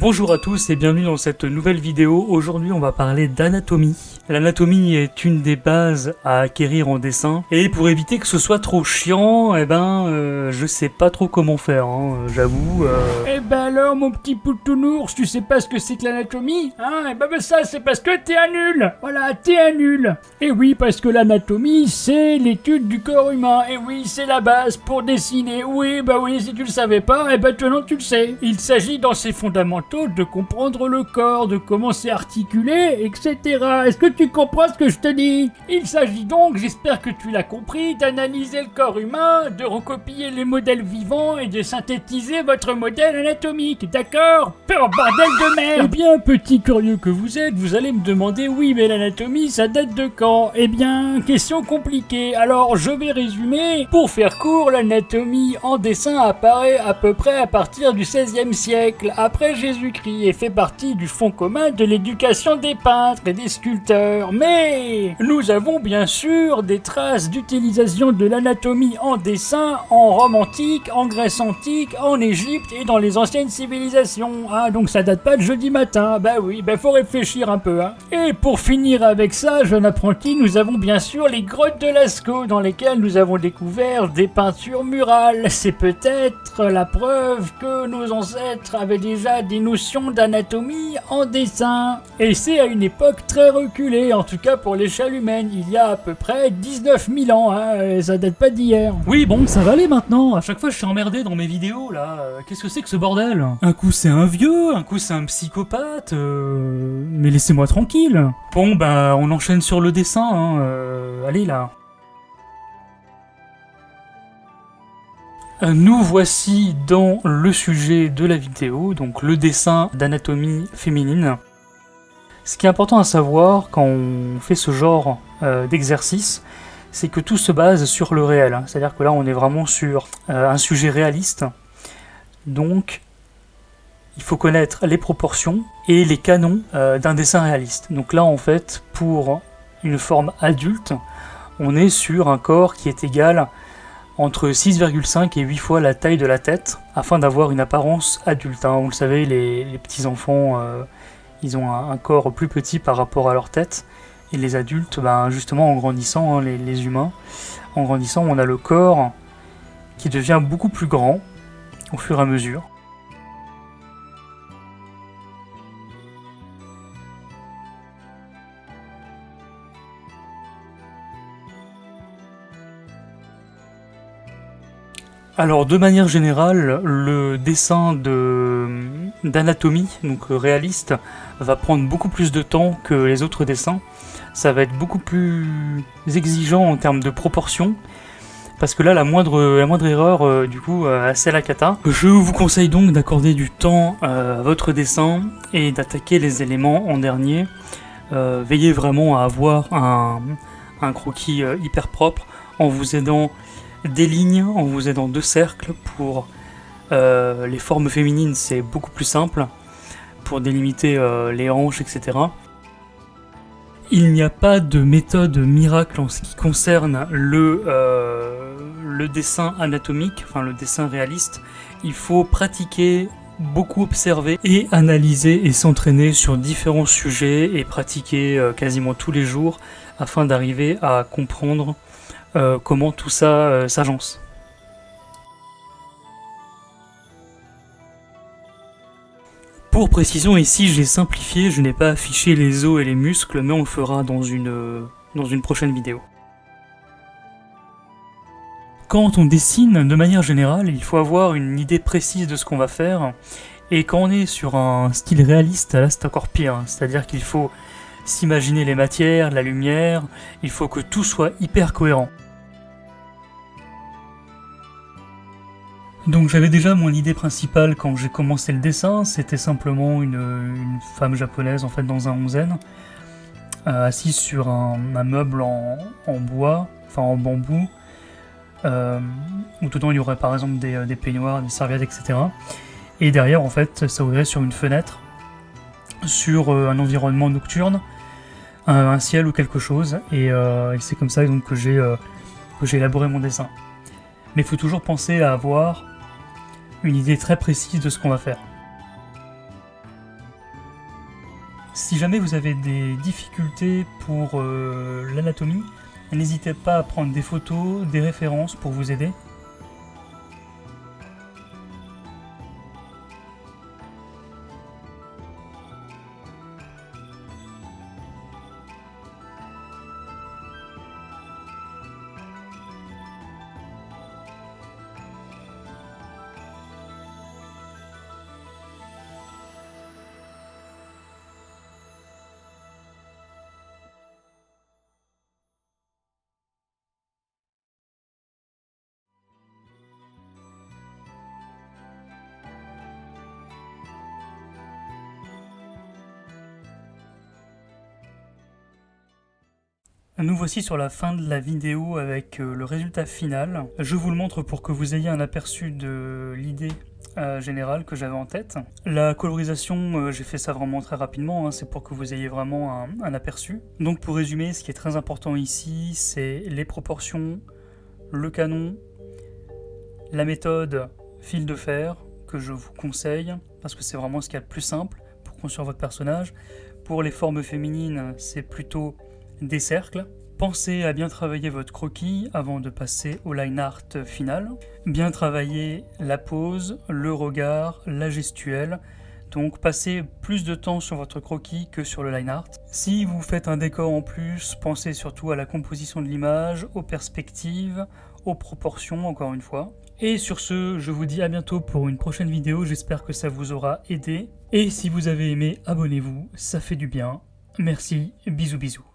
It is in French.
Bonjour à tous et bienvenue dans cette nouvelle vidéo. Aujourd'hui on va parler d'anatomie. L'anatomie est une des bases à acquérir en dessin et pour éviter que ce soit trop chiant, je sais pas trop comment faire, j'avoue. Eh ben alors mon petit poutounours, tu sais pas ce que c'est que l'anatomie, hein? Eh ben ça c'est parce que t'es un nul. Voilà, t'es un nul. Et oui, parce que l'anatomie c'est l'étude du corps humain. Et oui, c'est la base pour dessiner. Oui, si tu le savais pas, eh ben maintenant tu le sais. Il s'agit dans ses fondamentaux de comprendre le corps, de comment c'est articulé, etc. Est-ce que tu comprends ce que je te dis? Il s'agit donc, j'espère que tu l'as compris, d'analyser le corps humain, de recopier les modèles vivants et de synthétiser votre modèle anatomique, d'accord? Oh, bordel de merde! Eh bien, petit curieux que vous êtes, vous allez me demander, oui, mais l'anatomie, ça date de quand? Eh bien, question compliquée. Alors, je vais résumer. Pour faire court, l'anatomie en dessin apparaît à peu près à partir du XVIe siècle, après Jésus-Christ, et fait partie du fond commun de l'éducation des peintres et des sculpteurs. Mais nous avons bien sûr des traces d'utilisation de l'anatomie en dessin en Rome antique, en Grèce antique, en Égypte et dans les anciennes civilisations. Donc ça date pas de jeudi matin. Faut réfléchir un peu. Et pour finir avec ça, jeune apprenti, nous avons bien sûr les grottes de Lascaux dans lesquelles nous avons découvert des peintures murales. C'est peut-être la preuve que nos ancêtres avaient déjà des notions d'anatomie en dessin. Et c'est à une époque très reculée, en tout cas pour l'échelle humaine, il y a à peu près 19 000 ans, et ça date pas d'hier. Oui bon, ça va aller maintenant, à chaque fois je suis emmerdé dans mes vidéos là, qu'est-ce que c'est que ce bordel? Un coup c'est un vieux, un coup c'est un psychopathe, mais laissez-moi tranquille. Bon on enchaîne sur le dessin, allez là. Nous voici dans le sujet de la vidéo, donc le dessin d'anatomie féminine. Ce qui est important à savoir quand on fait ce genre d'exercice, c'est que tout se base sur le réel. C'est-à-dire que là on est vraiment sur un sujet réaliste. Donc il faut connaître les proportions et les canons d'un dessin réaliste. Donc là en fait pour une forme adulte, on est sur un corps qui est égal entre 6,5 et 8 fois la taille de la tête, afin d'avoir une apparence adulte. Vous le savez, les petits enfants, ils ont un corps plus petit par rapport à leur tête, et les adultes, justement en grandissant, les humains, en grandissant, on a le corps qui devient beaucoup plus grand au fur et à mesure. Alors de manière générale, le dessin d'anatomie, donc réaliste, va prendre beaucoup plus de temps que les autres dessins. Ça va être beaucoup plus exigeant en termes de proportion, parce que là la moindre erreur, c'est la cata. Je vous conseille donc d'accorder du temps à votre dessin et d'attaquer les éléments en dernier. Veillez vraiment à avoir un croquis hyper propre en vous aidant des lignes, en vous aidant de cercles. Pour les formes féminines c'est beaucoup plus simple pour délimiter les hanches, etc. Il n'y a pas de méthode miracle en ce qui concerne le dessin anatomique, enfin le dessin réaliste. Il faut pratiquer, beaucoup observer et analyser et s'entraîner sur différents sujets et pratiquer quasiment tous les jours afin d'arriver à comprendre comment tout ça s'agence. Pour précision, ici j'ai simplifié, je n'ai pas affiché les os et les muscles, mais on le fera dans une prochaine vidéo. Quand on dessine, de manière générale, il faut avoir une idée précise de ce qu'on va faire, et quand on est sur un style réaliste, là c'est encore pire, c'est-à-dire qu'il faut s'imaginer les matières, la lumière, il faut que tout soit hyper cohérent. Donc j'avais déjà mon idée principale quand j'ai commencé le dessin, c'était simplement une femme japonaise en fait dans un onsen, assise sur un meuble en bois, enfin en bambou, où dedans il y aurait par exemple des peignoirs, des serviettes, etc. Et derrière en fait ça ouvrirait sur une fenêtre, sur un environnement nocturne, un ciel ou quelque chose, et c'est comme ça donc que j'ai élaboré mon dessin. Mais il faut toujours penser à avoir une idée très précise de ce qu'on va faire. Si jamais vous avez des difficultés pour l'anatomie, n'hésitez pas à prendre des photos, des références pour vous aider. Nous voici sur la fin de la vidéo avec le résultat final. Je vous le montre pour que vous ayez un aperçu de l'idée générale que j'avais en tête. La colorisation, j'ai fait ça vraiment très rapidement, hein, c'est pour que vous ayez vraiment un aperçu. Donc pour résumer, ce qui est très important ici, c'est les proportions, le canon, la méthode fil de fer que je vous conseille, parce que c'est vraiment ce qu'il y a de plus simple pour construire votre personnage. Pour les formes féminines, c'est plutôt des cercles. Pensez à bien travailler votre croquis avant de passer au line art final. Bien travailler la pose, le regard, la gestuelle. Donc passez plus de temps sur votre croquis que sur le line art. Si vous faites un décor en plus, pensez surtout à la composition de l'image, aux perspectives, aux proportions encore une fois. Et sur ce, je vous dis à bientôt pour une prochaine vidéo, j'espère que ça vous aura aidé. Et si vous avez aimé, abonnez-vous, ça fait du bien. Merci, bisous bisous.